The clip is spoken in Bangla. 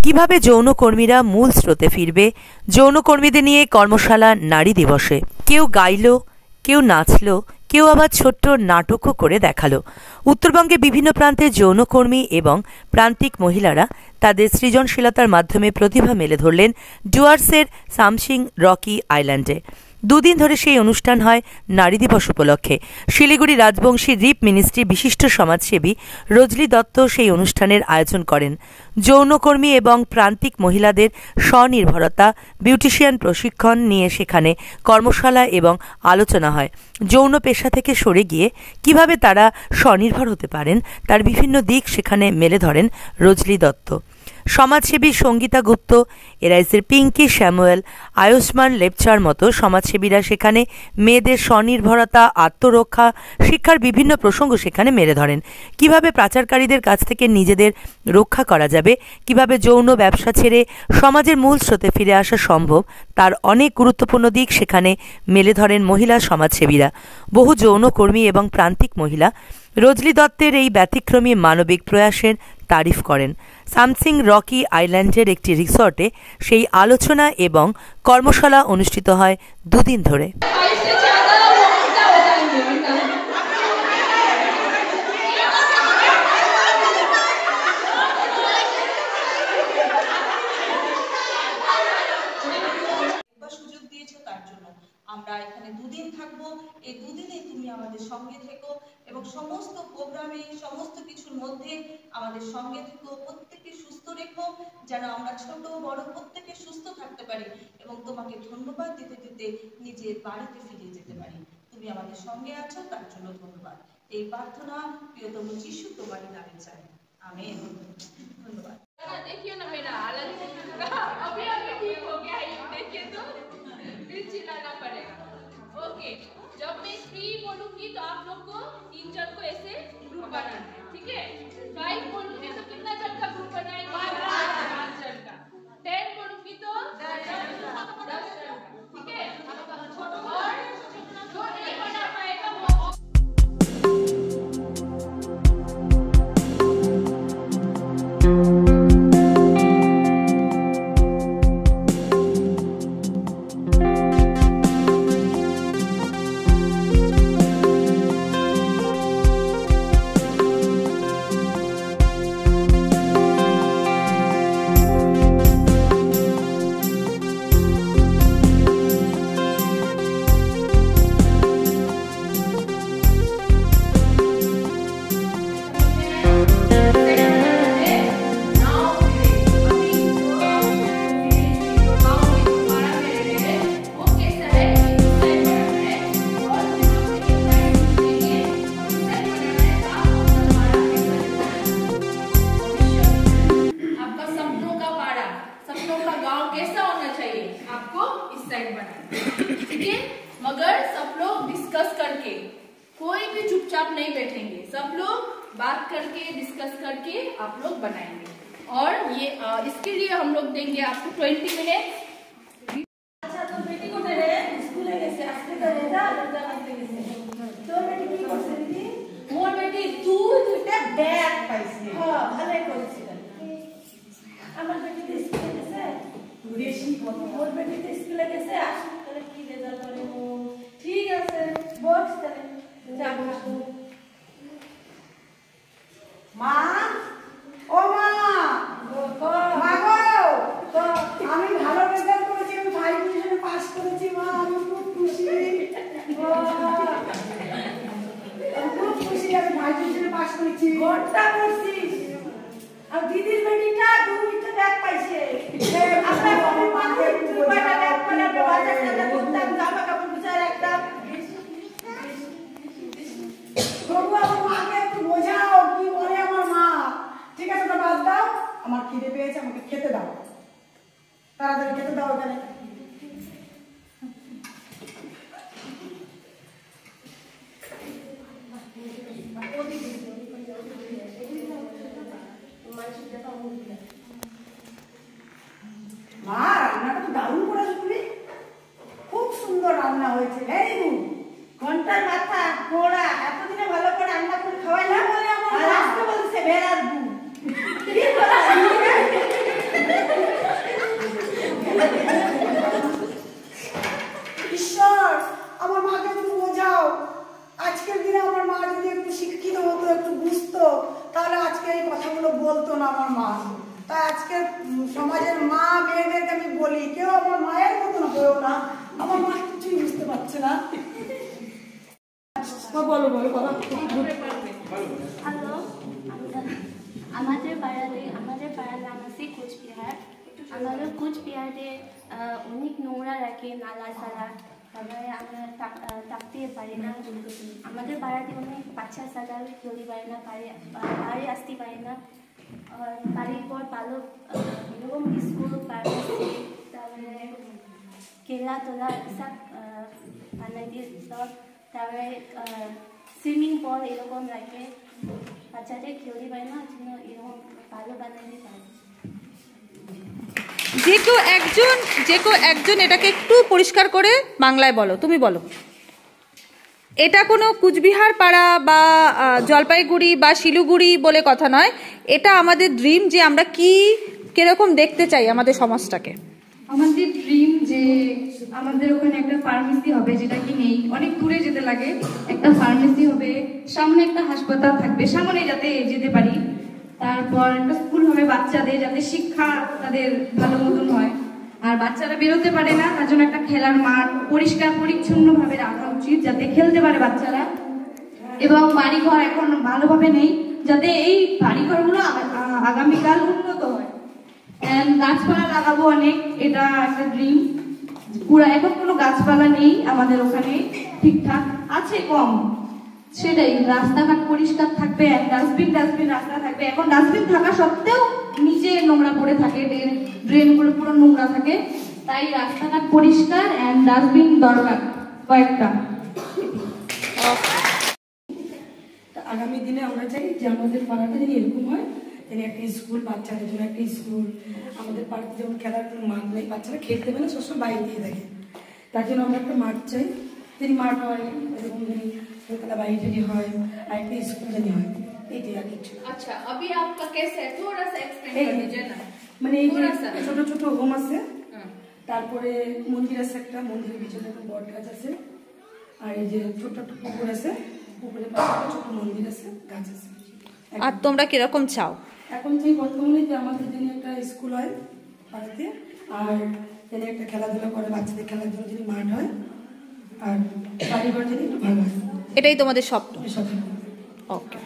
কিভাবে যৌনকর্মীরা মূল স্রোতে ফিরবে, যৌনকর্মীদের নিয়ে কর্মশালা নারী দিবসে কেউ গাইল, কেউ নাচল, কেউ আবার ছোট্ট নাটকও করে দেখালো। উত্তরবঙ্গে বিভিন্ন প্রান্তে যৌনকর্মী এবং প্রান্তিক মহিলারা তাদের সৃজনশীলতার মাধ্যমে প্রতিভা মেলে ধরলেন ডুয়ার্সের সামসিং রকি আইল্যান্ডে। দুদিন ধরে সেই অনুষ্ঠান হয় নারী দিবস উপলক্ষে। শিলিগুড়ি রাজবংশী রিপ মিনিস্ট্রি বিশিষ্ট সমাজসেবী রজলি দত্ত সেই অনুষ্ঠানের আয়োজন করেন। যৌনকর্মী এবং প্রান্তিক মহিলাদের স্বনির্ভরতা, বিউটিশিয়ান প্রশিক্ষণ নিয়ে সেখানে কর্মশালা এবং আলোচনা হয়। যৌন পেশা থেকে সরে গিয়ে কিভাবে তারা স্বনির্ভর হতে পারেন তার বিভিন্ন দিক সেখানে মেলে ধরেন রজলি দত্ত। সমাজসেবী সঙ্গীতা গুপ্ত, এরাইসের পিঙ্কি স্যামুয়েল, আয়ুষ্মান লেপচার মতো সমাজসেবীরা সেখানে মেয়েদের স্বনির্ভরতা, আত্মরক্ষা, শিক্ষার বিভিন্ন প্রসঙ্গ সেখানে মেলে ধরেন। কিভাবে পাচারকারীদের কাছ থেকে নিজেদের রক্ষা করা যাবে, কিভাবে যৌন ব্যবসা ছেড়ে সমাজের মূল স্রোতে ফিরে আসা সম্ভব, তার অনেক গুরুত্বপূর্ণ দিক সেখানে মেলে ধরেন মহিলা সমাজসেবীরা। বহু যৌনকর্মী এবং প্রান্তিক মহিলা রজলি দত্তের এই ব্যতিক্রমী মানবিক প্রয়াসের তারিফ করেন। সামসিং রকি আইল্যান্ডের একটি রিসর্টে সেই আলোচনা এবং কর্মশালা অনুষ্ঠিত হয় দুদিন ধরে। আমরা এখানে দুদিন থাকবো। এই দুদিনে তুমি আমাদের সঙ্গে থেকো এবং সমস্ত প্রোগ্রামে, সমস্ত কিছুর মধ্যে আমাদের সঙ্গে থেকো। প্রত্যেককে সুস্থ রেখো, যেন আমরা ছোট বড় প্রত্যেকে সুস্থ থাকতে পারি এবং তোমাকে ধন্যবাদ দিতে দিতে নিজের বাড়িতে ফিরে যেতে পারি। তুমি আমাদের সঙ্গে আছো, তার জন্য ধন্যবাদ। এই প্রার্থনা প্রিয়তম যিশু তোমারই নামে চাই, आमीन। धन्यवाद। देखिए ना मेरा हालत अभी अभी ठीक हो गया, देखिए तो फिर चिल्लाना पड़ेगा। ओके, जब मैं 3 बोलूंगी तो आप लोग को 3 जन को ऐसे ग्रुप बनाना है, ठीक है। 5 बोलूंगी तो कितना जन का ग्रुप बनाएंगे? 5 जन का। 10 बोलूंगी तो 10 जन का, ठीक है। और जो नहीं बना पाएगा वो मगर सब लोग डिस्कस करके, कोई भी चुपचाप नहीं बैठेंगे, सब लोग बात करके डिस्कस करके आप लोग बनाएंगे। और ये इसके लिए हम लोग देंगे आपको 20 मिनट। अच्छा तो बेटी को दे रे स्कूले গেছে আজকে তো রেজাল্ট করতে গেছে। তো বেটি কি করছে দিদি? মোর বেটি দুইটা ব্যাগ পাইছে। হ্যাঁ ভালোই করেছে। আমার বেটি তো স্কুলে গেছে, বেশি কথা। মোর বেটি তো স্কুলে গেছে, আসলে তাহলে কি রেজাল্ট করে? ঠিক আছে বক্স তাহলে যাব। মা, ও মা, মা গো, তো আমি ভালো রেজাল্ট করেছি, আমি 5 ডিভিশনে পাস করেছি মা, আমি খুব খুশি। আমি খুব খুশি, আমি 5 ডিভিশনে পাস করেছি। ঘন্টা করছিস। আর দিদির বেটিটা 2টা ব্যাগ পাইছে। আমরা বাবা মাকে 2টা ব্যাগ করে বাজার থেকে করতাম, জামা কাপড় গুছায় রাখতাম। প্রভু আমার মাকে একটু বোঝাও, কি বলে আমার মা। ঠিক আছে তো বাদ দাও, আমার খিদে পেয়েছে, আমাকে খেতে দাও, তাড়াতাড়ি খেতে দাও। ওখানে মা রান্নাটা তো দারুণ করেছো তুমি, খুব সুন্দর রান্না হয়েছে, ভেরি গুড। ঘন্টার মাথা ঘোড়া এতদিনে ভালো করে রান্না করে খাওয়াই না বলে আমার আজকে বলছে ভেড়ার গু। কি বলে সমাজের মা মেয়েদেরকে আমি বলি, কেউ আমার মায়ের মতন হয়েও না। আমার মা কিছুই বুঝতে পারছে না। বলো বলো বলো। হ্যালো, আমাদের পাড়ার নাম আছে কোচবিহার। আমাদের কোচবিহারে অনেক নোংরা রাখে, নালা সালা, তারপরে আমরা থাকতে পারি না। আমাদের পাড়াতে অনেক বাচ্চা সাদা চলে পারে না, বাড়ি আসতে পারে না। বাড়ির পর ভালো এরকম স্কুল, ফার্মেসি, তারপরে খেলাধুলা সব বানাই দিয়ে সব, তারপরে সুইমিং পুল এরকম রাখে, বাচ্চাদের খেলতে পারে না, জন্য এরকম ভালো বানাই দিয়ে পারে। যে কেউ একজন এটাকে একটু পরিষ্কার করে বাংলায় বলো, তুমি বলো। এটা কোনো কুচবিহার পাড়া বা জলপাইগুড়ি বা শিলিগুড়ি বলে কথা নয়, এটা আমাদের ড্রিম যে আমরা কিরকম দেখতে চাই আমাদের সমাজটাকে। আমাদের ড্রিম যে আমাদের ওখানে একটা ফার্মেসি হবে, যেটা কি নেই, অনেক দূরে যেতে লাগে। একটা ফার্মেসি হবে, সামনে একটা হাসপাতাল থাকবে, সামনে যাতে যেতে পারি। তারপর একটা স্কুল হবে বাচ্চাদের, যাতে শিক্ষা তাদের ভালো মতন হয়। আর বাচ্চারা বেরোতে পারে না, তার জন্য একটা খেলার মাঠ পরিষ্কার পরিচ্ছন্ন ভাবে রাখা উচিত, যাতে খেলতে পারে বাচ্চারা। এবং বাড়িঘর এখন ভালোভাবে নেই, যাতে এই বাড়িঘরগুলো আগামীকাল উন্নত হয়। গাছপালা লাগাবো অনেক, এটা একটা ড্রিম। পুরো এখন কোনো গাছপালা নেই আমাদের ওখানে, ঠিকঠাক আছে, কম। সেটাই, রাস্তাঘাট পরিষ্কার থাকবে, ডাস্টবিন রাস্তা থাকবে। এখন ডাস্টবিন থাকা সত্ত্বেও নিচে নোংরা পড়ে থাকে, ড্রেনগুলো পুরো নোংরা থাকে। তাই রাস্তাঘাট পরিষ্কার এন্ড ডাস্টবিন দরকার কয়েকটা। আগামী দিনে আমরা চাই যে আমাদের পাড়াটা যদি এরকম হয়, তাহলে একটা স্কুল, বাচ্চাদের জন্য একটা স্কুল। আমাদের পাড়াতে যেমন খেলার কোনো মাঠ নেই, বাচ্চারা খেলতে পারে না, সবসময় বাইরে দিয়ে থাকে। তার জন্য আমরা একটা মাঠ চাই, যদি মাঠ হয়, এরকম যদি খেলা বাইরে যদি হয়, আর একটা স্কুল যদি হয়, এইটাই আর কিছু। अच्छा, अभी आपका कैसे है, थोड़ा सा एक्सप्लेन कर दीजिए ना। মানে এই যে ছোট ছোট হোম আছে, তারপরে মন্দির আছে, একটা মন্দিরের পিছনে একটা বট গাছ আছে, আর এই যে ছোট একটা পুকুর আছে, পুকুরের পাশে একটা ছোট মন্দির আছে, গাছ আছে। আর তোমরা কিরকম চাও? এখন যে বর্তমানে যে আমাদের জন্য একটা স্কুল হয় পাড়াতে, আর যেন একটা খেলাধুলা করে, বাচ্চাদের খেলাধুলা যদি মাঠ হয়, আর বাড়িঘর যদি একটু ভালো হয়, এটাই তোমাদের স্বপ্ন। এসব। ওকে।